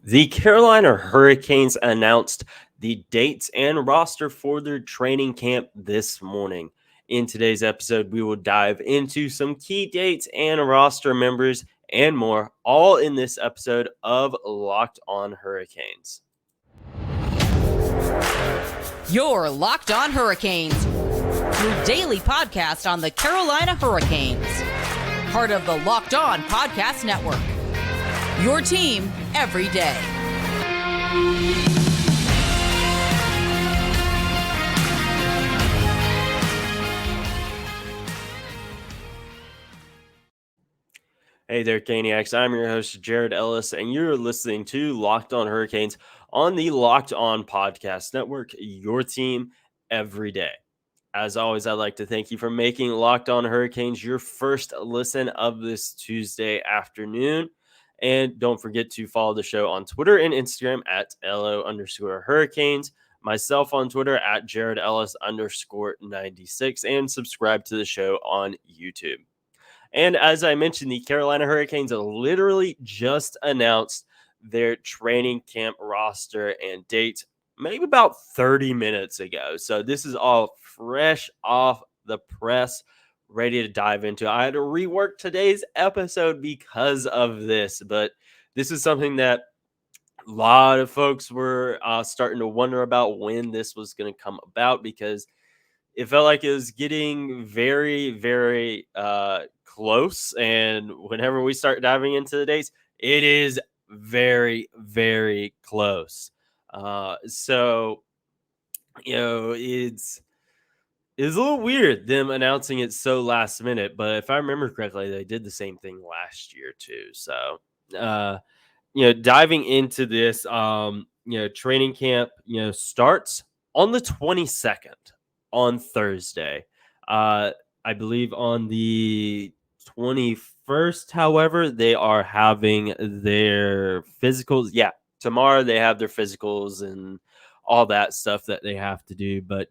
The Carolina Hurricanes announced the dates and roster for their training camp this morning. In today's episode, we will dive into some key dates and roster members and more, all in this episode of Locked On Hurricanes. You're Locked On Hurricanes, your daily podcast on the Carolina Hurricanes, part of the Locked On Podcast Network. Your team every day. Hey there, Caniacs. I'm your host, Jared Ellis, and you're listening to Locked On Hurricanes on the Locked On Podcast Network, your team every day. As always, I'd like to thank you for making Locked On Hurricanes your first listen of this Tuesday afternoon. And don't forget to follow the show on Twitter and Instagram at LO_Hurricanes, myself on Twitter at Jared Ellis _96, and subscribe to the show on YouTube. And as I mentioned, the Carolina Hurricanes literally just announced their training camp roster and dates maybe about 30 minutes ago. So this is all fresh off the press, ready to dive into. I had to rework today's episode because of this, but this is something that a lot of folks were starting to wonder about when this was going to come about, because it felt like it was getting very, very close. And whenever we start diving into the dates, it is very, very close. So, it's a little weird them announcing it so last minute, but if I remember correctly, they did the same thing last year too. So, diving into this, training camp, starts on the 22nd on Thursday. I believe on the 21st, however, they are having their physicals. Yeah, tomorrow they have their physicals and all that stuff that they have to do. But,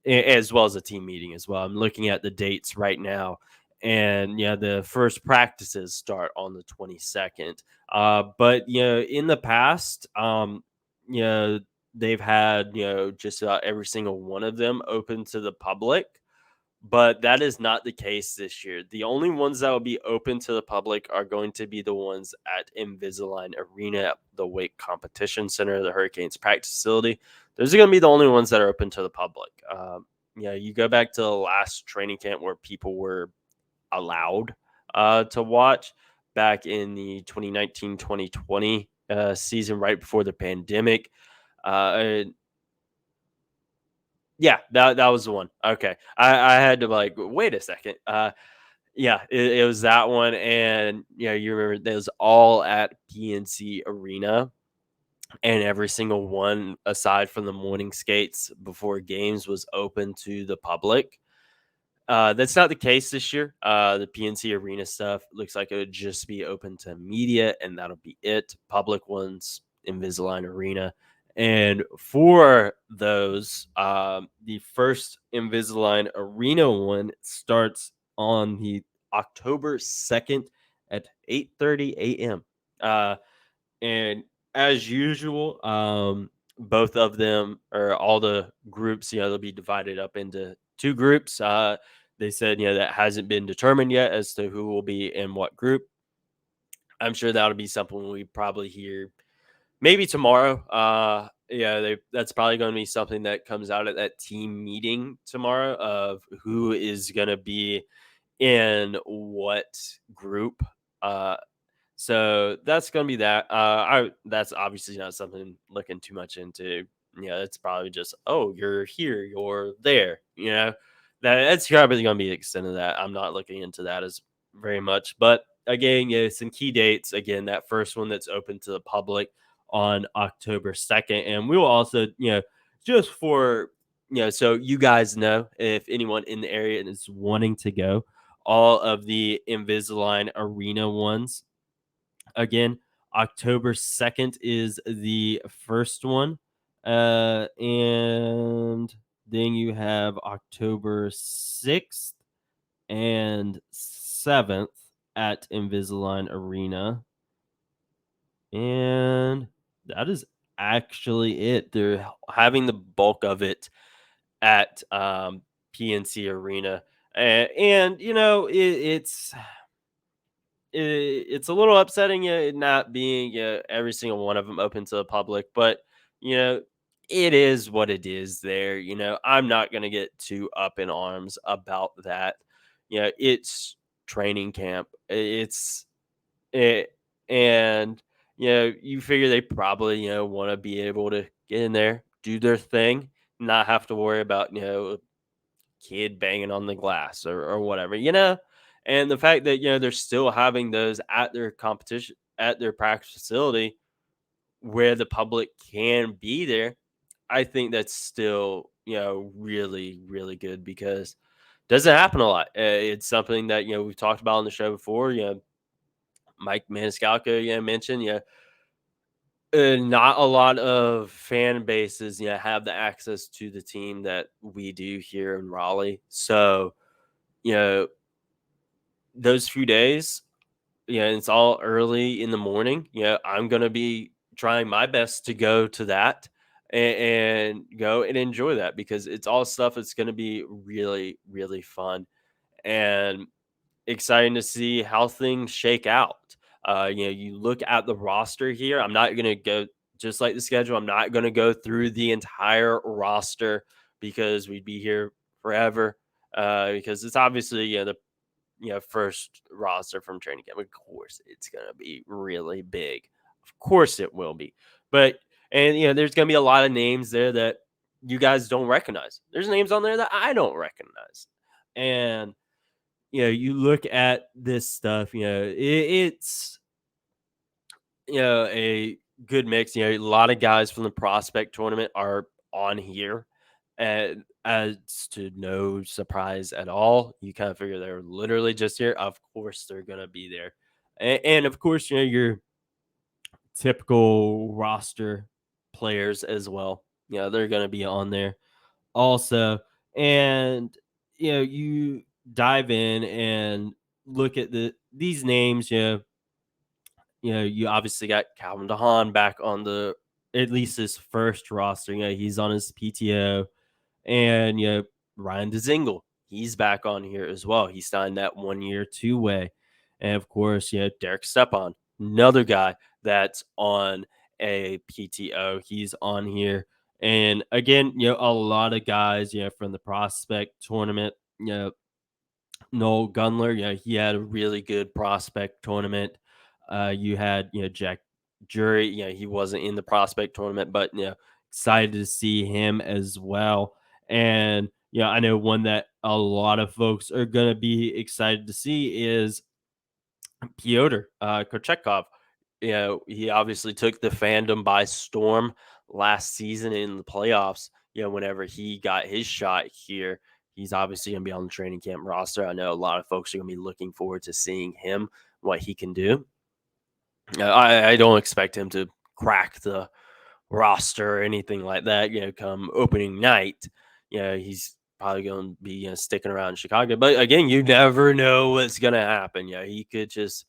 as well as a team meeting as well. I'm looking at the dates right now. And the first practices start on the 22nd. But in the past, they've had just about every single one of them open to the public, but that is not the case this year. The only ones that will be open to the public are going to be the ones at Invisalign Arena at the Wake Competition Center, the Hurricanes practice facility. Those are going to be the only ones that are open to the public. You go back to the last training camp where people were allowed to watch back in the 2019-2020 season, right before the pandemic. Yeah, that was the one. Okay. I had to wait a second. It was that one. And you remember it was all at PNC Arena, and every single one aside from the morning skates before games was open to the public. That's not the case this year. The PNC Arena stuff looks like it would just be open to media, and that'll be it. Public ones, Invisalign Arena. And for those, the first Invisalign Arena one starts on the October 2nd at 8:30 a.m. And as usual, both of them, or all the groups, they'll be divided up into two groups. They said, that hasn't been determined yet as to who will be in what group. I'm sure that'll be something we probably hear maybe tomorrow. That's probably going to be something that comes out at that team meeting tomorrow of who is going to be in what group. So that's going to be that. That's obviously not something looking too much into. It's probably just, oh, you're here, you're there. That's probably going to be the extent of that. I'm not looking into that as very much. But again, some key dates. Again, that first one that's open to the public on October 2nd. And we will also, just for, so you guys know, if anyone in the area is wanting to go, all of the Invisalign Arena ones. Again, October 2nd is the first one. And then you have October 6th and 7th at Invisalign Arena. And that is actually it. They're having the bulk of it at PNC Arena. And it's a little upsetting, it not being every single one of them open to the public, but you know, it is what it is there. I'm not going to get too up in arms about that. It's training camp. It, and you figure they probably want to be able to get in there, do their thing, not have to worry about kid banging on the glass or whatever, and the fact that they're still having those at their competition at their practice facility where the public can be there. I think that's still really really good because it doesn't happen a lot. It's something that we've talked about on the show before. Mike Maniscalco mentioned not a lot of fan bases have the access to the team that we do here in Raleigh. So you know those few days, it's all early in the morning. I'm going to be trying my best to go to that and go and enjoy that because it's all stuff that's going to be really, really fun and exciting to see how things shake out. You look at the roster here. I'm not going to go just like the schedule. I'm not going to go through the entire roster because we'd be here forever. Because it's obviously the first roster from training camp. Of course, it's going to be really big. Of course, it will be. But, and, there's going to be a lot of names there that you guys don't recognize. There's names on there that I don't recognize. And, you look at this stuff, it's, a good mix. A lot of guys from the prospect tournament are on here. And as to no surprise at all, you kind of figure they're literally just here. Of course, they're going to be there. And of course, your typical roster players as well. They're going to be on there also. And, you dive in and look at these names. You obviously got Calvin DeHaan back on at least his first roster. He's on his PTO. And Ryan DeZingle, he's back on here as well. He signed that 1 year 2-way. And of course, Derek Stepan, another guy that's on a PTO. He's on here. And again, a lot of guys, from the prospect tournament, Noel Gunler, he had a really good prospect tournament. You had, Jack Jury, he wasn't in the prospect tournament, but, excited to see him as well. And, I know one that a lot of folks are going to be excited to see is Pyotr Kochetkov. He obviously took the fandom by storm last season in the playoffs. Whenever he got his shot here, he's obviously going to be on the training camp roster. I know a lot of folks are going to be looking forward to seeing him, what he can do. I don't expect him to crack the roster or anything like that, come opening night. He's probably going to be sticking around in Chicago. But again, you never know what's going to happen. He could just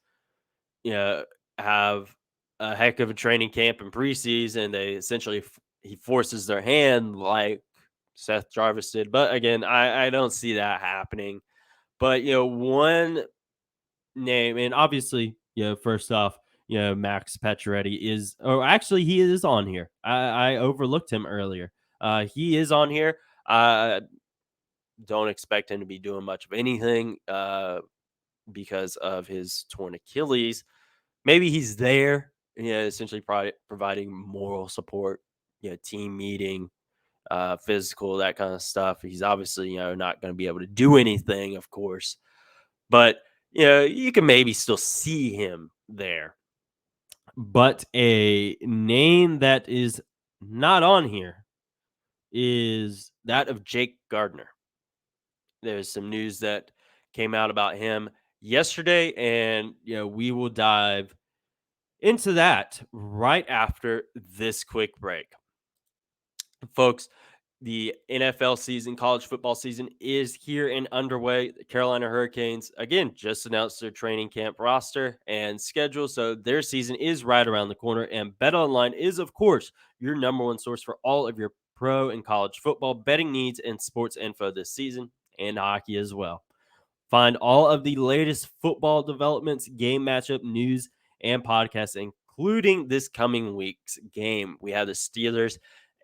have a heck of a training camp in preseason. They essentially he forces their hand like Seth Jarvis did. But again, I don't see that happening. But one name, and obviously, first off, Max Pacharetti is, or actually, he is on here. I overlooked him earlier. He is on here. Don't expect him to be doing much of anything because of his torn Achilles. Maybe he's there, essentially providing moral support, team meeting, physical, that kind of stuff. He's obviously, not going to be able to do anything, of course, but you can maybe still see him there. But a name that is not on here is that of Jake Gardiner. There's some news that came out about him yesterday, and we will dive into that right after this quick break. Folks, The NFL season, college football season is here and underway. The Carolina Hurricanes, again, just announced their training camp roster and schedule. So their season is right around the corner. And BetOnline is, of course, your number one source for all of your pro and college football betting needs and sports info this season, and hockey as well. Find all of the latest football developments, game matchup news, and podcasts, including this coming week's game. We have the Steelers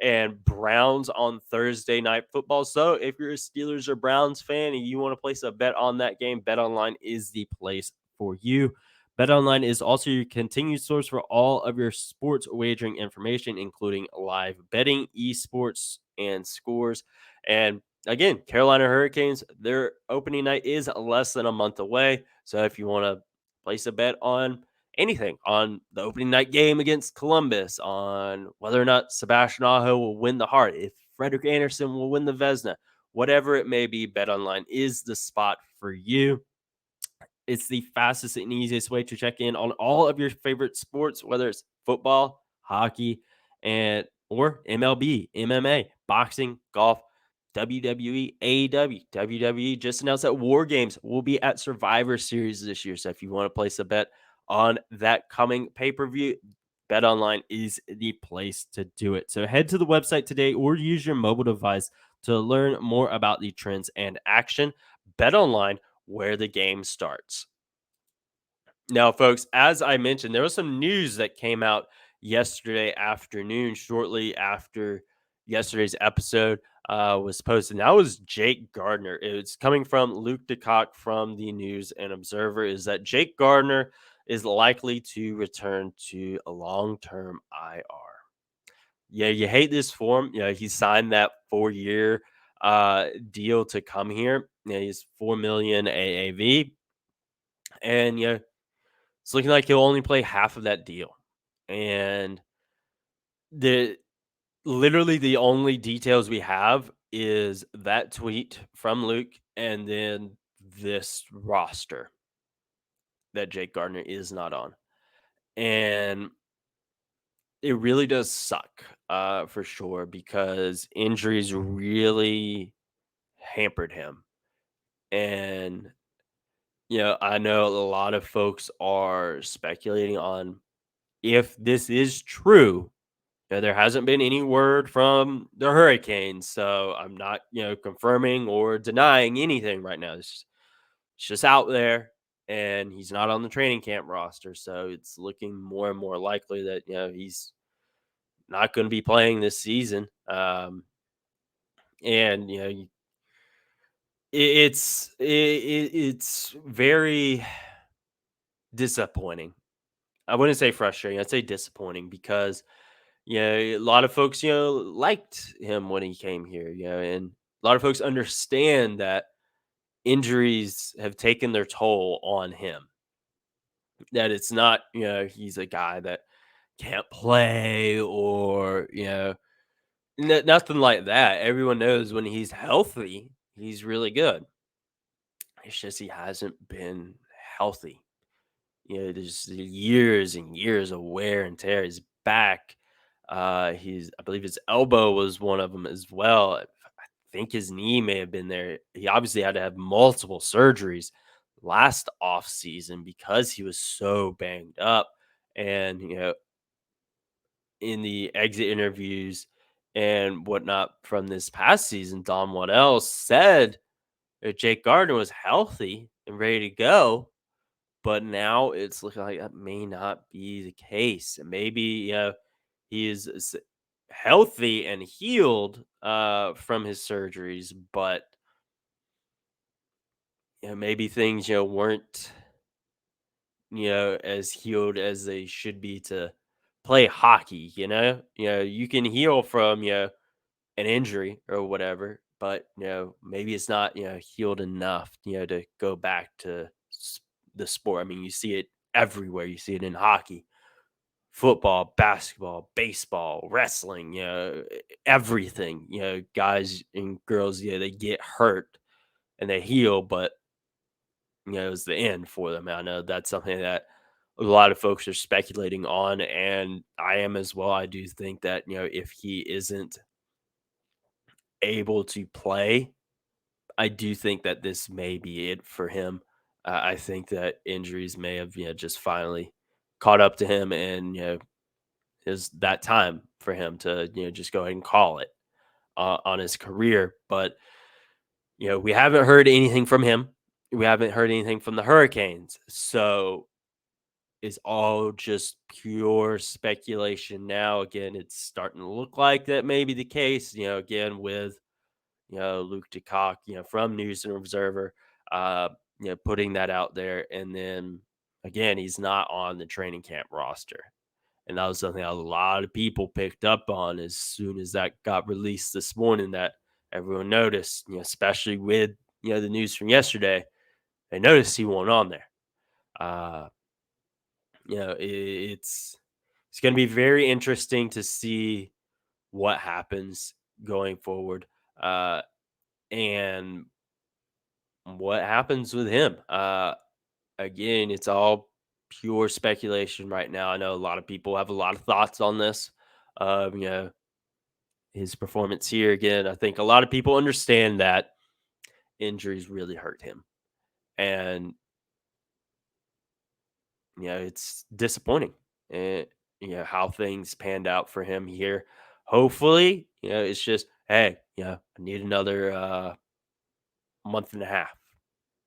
and Browns on Thursday night football. So if you're a Steelers or Browns fan and you want to place a bet on that game, BetOnline is the place for you. BetOnline is also your continued source for all of your sports wagering information, including live betting, esports, and scores. And again, Carolina Hurricanes, their opening night is less than a month away. So if you want to place a bet on anything, on the opening night game against Columbus, on whether or not Sebastian Aho will win the Hart, if Frederick Anderson will win the Vezina, whatever it may be, BetOnline is the spot for you. It's the fastest and easiest way to check in on all of your favorite sports, whether it's football, hockey, and or MLB, MMA, boxing, golf, WWE, AEW, WWE just announced that War Games will be at Survivor Series this year. So if you want to place a bet on that coming pay-per-view, BetOnline is the place to do it. So head to the website today or use your mobile device to learn more about the trends and action. BetOnline, where the game starts. Now, folks, as I mentioned, there was some news that came out yesterday afternoon, shortly after yesterday's episode was posted. And that was Jake Gardiner. It's coming from Luke DeCock from the News and Observer. Is that Jake Gardiner is likely to return to a long-term IR. Yeah, you hate this for him. You know, he signed that 4-year deal to come here. You know, he's $4 million AAV, and it's looking like he'll only play half of that deal. And the literally the only details we have is that tweet from Luke and then this roster that Jake Gardiner is not on. And it really does suck for sure, because injuries really hampered him. And I know a lot of folks are speculating on if this is true. There hasn't been any word from the Hurricanes, so I'm not, confirming or denying anything right now. It's just out there, and he's not on the training camp roster, so it's looking more and more likely that he's not going to be playing this season. And it's very disappointing. I wouldn't say frustrating. I'd say disappointing, because a lot of folks, liked him when he came here, and a lot of folks understand that injuries have taken their toll on him. That it's not, he's a guy that can't play, or, nothing like that. Everyone knows when he's healthy, he's really good. It's just he hasn't been healthy. There's years and years of wear and tear. His back, I believe his elbow was one of them as well. I think his knee may have been there. He obviously had to have multiple surgeries last off season because he was so banged up. And in the exit interviews and whatnot from this past season, Don Waddell said that Jake Gardner was healthy and ready to go. But now it's looking like that may not be the case. And maybe, he is healthy and healed from his surgeries, but maybe things, weren't, as healed as they should be to play hockey. You can heal from, an injury or whatever, but, maybe it's not, healed enough, to go back to the sport. I mean, you see it everywhere. You see it in hockey, football, basketball, baseball, wrestling, everything. Guys and girls, they get hurt and they heal, but it was the end for them. I know that's something that a lot of folks are speculating on, and I am as well. I do think that if he isn't able to play, I do think that this may be it for him. I think that injuries may have, just finally caught up to him, and is that time for him to, just go ahead and call it on his career. But we haven't heard anything from him. We haven't heard anything from the Hurricanes. So it's all just pure speculation now. Again, it's starting to look like that may be the case, again, with, Luke DeCock, from News and Observer, uh, putting that out there. And then again, he's not on the training camp roster. And that was something a lot of people picked up on as soon as that got released this morning, that everyone noticed, especially with, the news from yesterday. They noticed he wasn't on there. Uh, it's going to be very interesting to see what happens going forward, and what happens with him. Again, it's all pure speculation right now. I know a lot of people have a lot of thoughts on this. His performance here again. I think a lot of people understand that injuries really hurt him, and it's disappointing. And how things panned out for him here. Hopefully, it's just, hey, I need another month and a half,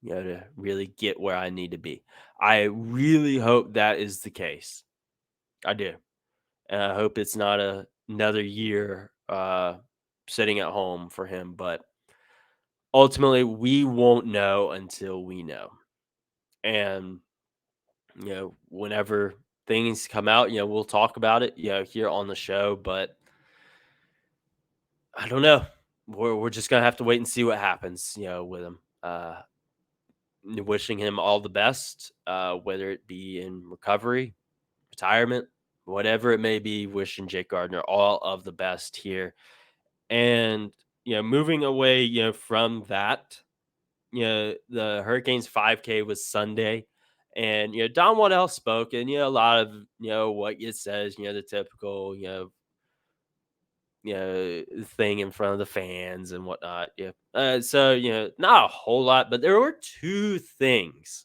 to really get where I need to be. I really hope that is the case. I do. And I hope it's not another year sitting at home for him. But ultimately, we won't know until we know. And, whenever things come out, we'll talk about it, here on the show. But I don't know. We're just going to have to wait and see what happens, with him. Wishing him all the best, whether it be in recovery, retirement, whatever it may be. Wishing Jake Gardiner all of the best here. And, moving away, from that, the Hurricanes 5K was Sunday. And, Don Waddell spoke, and, a lot of, what it says, the typical, thing in front of the fans and whatnot. Yeah. So, not a whole lot, but there were two things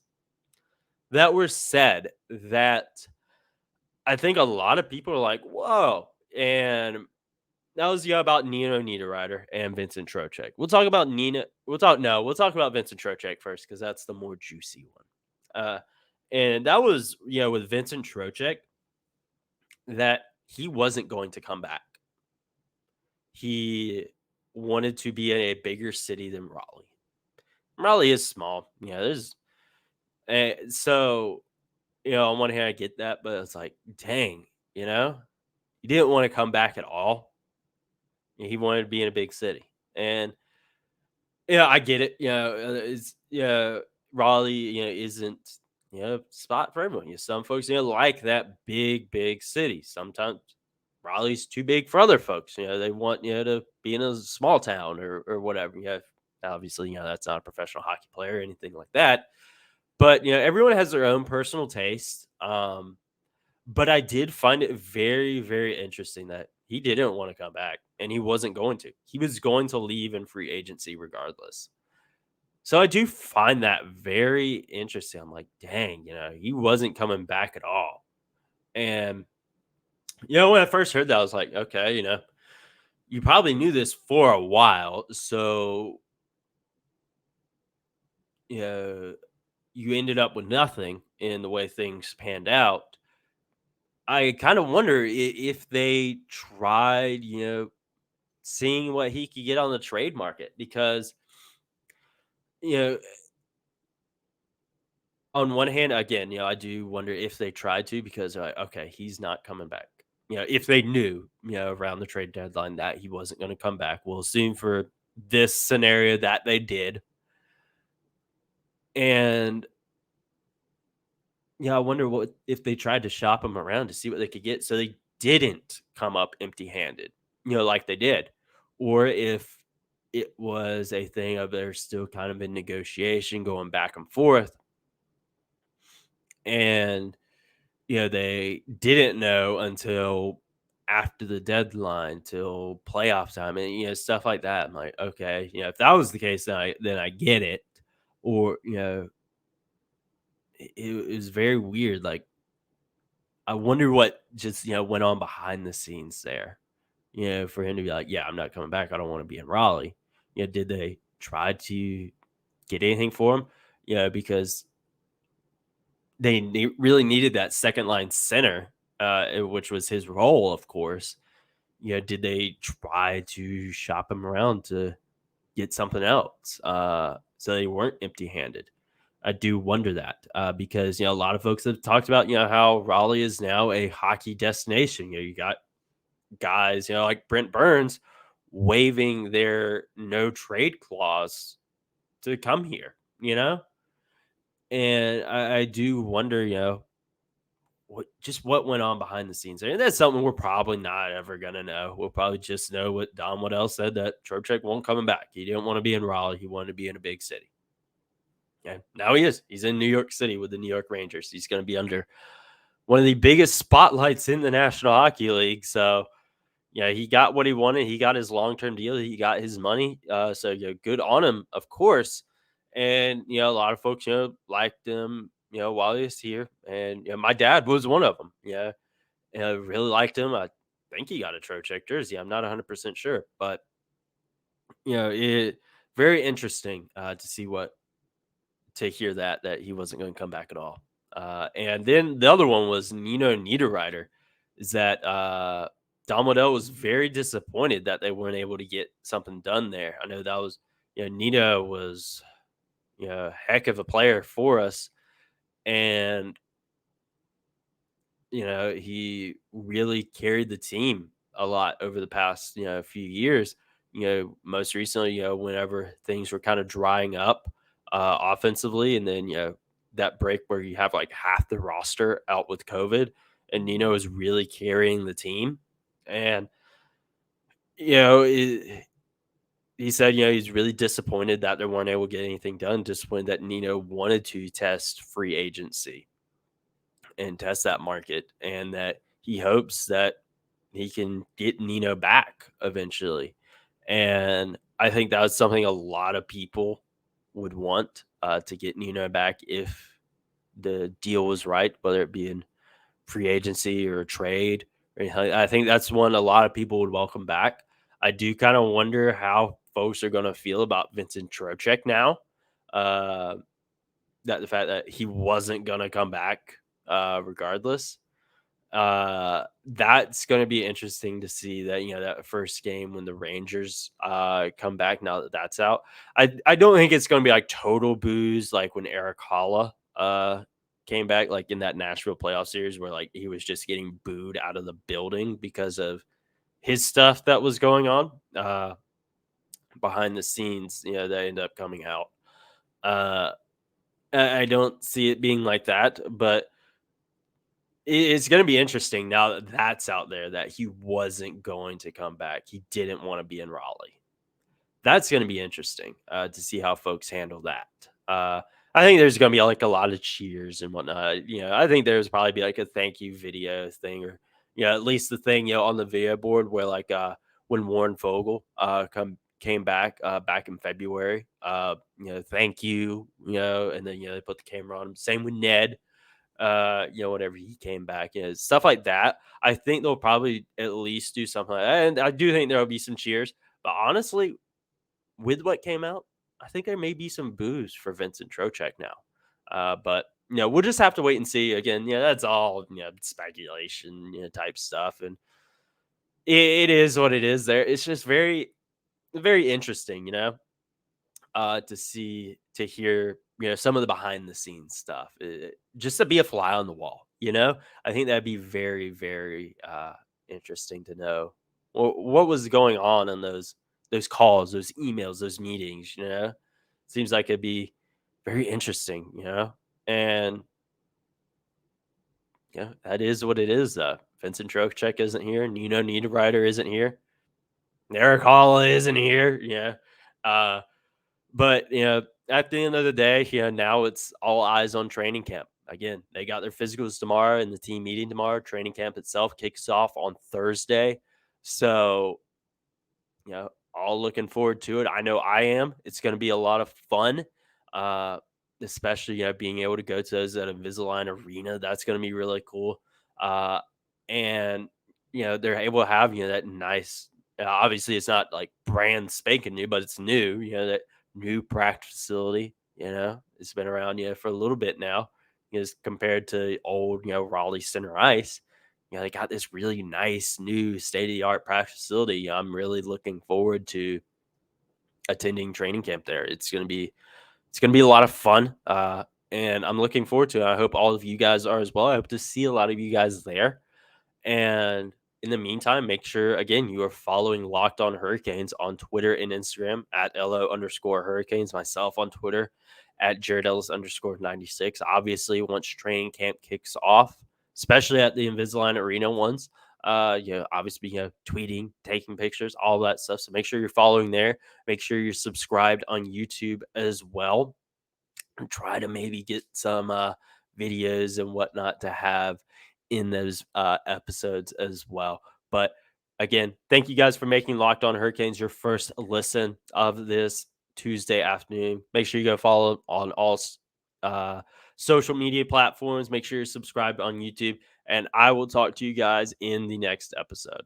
that were said that I think a lot of people are like, whoa. And that was about Nino Niederreiter and Vincent Trocheck. We'll talk about Nina. We'll talk about Vincent Trocheck first, because that's the more juicy one. And that was, with Vincent Trocheck, that he wasn't going to come back. He wanted to be in a bigger city than Raleigh. Raleigh is small. There's so, on one hand, I get that, but it's like, dang, he didn't want to come back at all. He wanted to be in a big city. And I get it. It's Raleigh, isn't spot for everyone. Some folks like that big city. Sometimes Raleigh's too big for other folks. They want to be in a small town or whatever. Obviously, that's not a professional hockey player or anything like that. But everyone has their own personal taste. But I did find it very, very interesting that he didn't want to come back, and he wasn't going to. He was going to leave in free agency regardless. So I do find that very interesting. I'm like, dang, he wasn't coming back at all. And, when I first heard that, I was like, okay, you probably knew this for a while. So, you ended up with nothing in the way things panned out. I kind of wonder if they tried, seeing what he could get on the trade market, because, on one hand, again, I do wonder if they tried to, because they're like, okay, he's not coming back. If they knew, around the trade deadline that he wasn't going to come back, we'll assume for this scenario that they did. And I wonder what if they tried to shop him around to see what they could get, so they didn't come up empty-handed, like they did, or if it was a thing of they're still kind of in negotiation, going back and forth, and they didn't know until after the deadline till playoff time and stuff like that. I'm like, okay, if that was the case, then I get it. Or it was very weird. Like, I wonder what just went on behind the scenes there. For him to be like, yeah, I'm not coming back. I don't want to be in Raleigh. Did they try to get anything for him? Because they really needed that second line center, which was his role, of course. Did they try to shop him around to get something else so they weren't empty handed? I do wonder that because, a lot of folks have talked about, how Raleigh is now a hockey destination. You got guys, like Brent Burns waiving their no trade clause to come here, and I do wonder, what went on behind the scenes there. And that's something we're probably not ever going to know. We'll probably just know what Don Waddell said, that Trocheck won't coming back. He didn't want to be in Raleigh. He wanted to be in a big city. And now he is. He's in New York City with the New York Rangers. He's going to be under one of the biggest spotlights in the National Hockey League. So, he got what he wanted. He got his long-term deal. He got his money. So, good on him, of course. And, a lot of folks, liked him, while he was here. And, my dad was one of them. Yeah. I really liked him. I think he got a Trocheck jersey. I'm not 100% sure. But, it very interesting to see to hear that he wasn't going to come back at all. And then the other one was Nino Niederreiter. Is that Don Waddell was very disappointed that they weren't able to get something done there. I know that was, Nino was, a heck of a player for us. And, he really carried the team a lot over the past, few years. Most recently, whenever things were kind of drying up offensively, and then, that break where you have like half the roster out with COVID, and Nino is really carrying the team. And, he said, he's really disappointed that they weren't able to get anything done, disappointed that Nino wanted to test free agency and test that market, and that he hopes that he can get Nino back eventually. And I think that was something a lot of people would want to get Nino back if the deal was right, whether it be in free agency or a trade or anything. I think that's one a lot of people would welcome back. I do kind of wonder how folks are going to feel about Vincent Trocheck now. That the fact that he wasn't going to come back regardless. That's going to be interesting to see that, that first game when the Rangers come back, now that that's out. I don't think it's going to be like total booze like when Eric Holla came back, like in that Nashville playoff series where like he was just getting booed out of the building because of his stuff that was going on behind the scenes, that ended up coming out. I don't see it being like that, but it's going to be interesting now that that's out there, that he wasn't going to come back. He didn't want to be in Raleigh. That's going to be interesting to see how folks handle that. I think there's going to be like a lot of cheers and whatnot. I think there's probably be like a thank you video thing, or at least the thing on the video board where like when Warren Fogle came back in February, thank you, and then they put the camera on him. Same with Ned. Whenever he came back, stuff like that. I think they'll probably at least do something like that. And I do think there'll be some cheers. But honestly, with what came out, I think there may be some boos for Vincent Trocheck now. But we'll just have to wait and see. Again, that's all speculation, type stuff. And it is what it is there. It's just very, very interesting, to hear, some of the behind the scenes stuff, just to be a fly on the wall. I think that'd be very, very interesting to know what was going on in those calls, those emails, those meetings. Seems like it'd be very interesting. And that is what it is. Vincent Trocheck isn't here. Nino Niederreiter isn't here. Eric Hall isn't here. But at the end of the day, now it's all eyes on training camp. again, they got their physicals tomorrow and the team meeting tomorrow. Training camp itself kicks off on Thursday. So, all looking forward to it. I know I am. It's going to be a lot of fun, uh, especially being able to go to those at Invisalign Arena. That's going to be really cool. And they're able to have that nice. Obviously, it's not like brand spanking new, but it's new. That new practice facility. It's been around for a little bit now. As compared to old Raleigh Center Ice. They got this really nice new state-of-the-art practice facility. I'm really looking forward to attending training camp there. It's gonna be a lot of fun, and I'm looking forward to it. I hope all of you guys are as well. I hope to see a lot of you guys there. And in the meantime, make sure again you are following Locked On Hurricanes on Twitter and Instagram at LO_Hurricanes. Myself on Twitter at Jared Ellis _96. Obviously, once training camp kicks off, especially at the Invisalign Arena ones, obviously, tweeting, taking pictures, all that stuff. So make sure you're following there. Make sure you're subscribed on YouTube as well. And try to maybe get some videos and whatnot to have in those episodes as well. But again, thank you guys for making Locked On Hurricanes your first listen of this Tuesday afternoon. Make sure you go follow on all social media platforms. Make sure you're subscribed on YouTube. And I will talk to you guys in the next episode.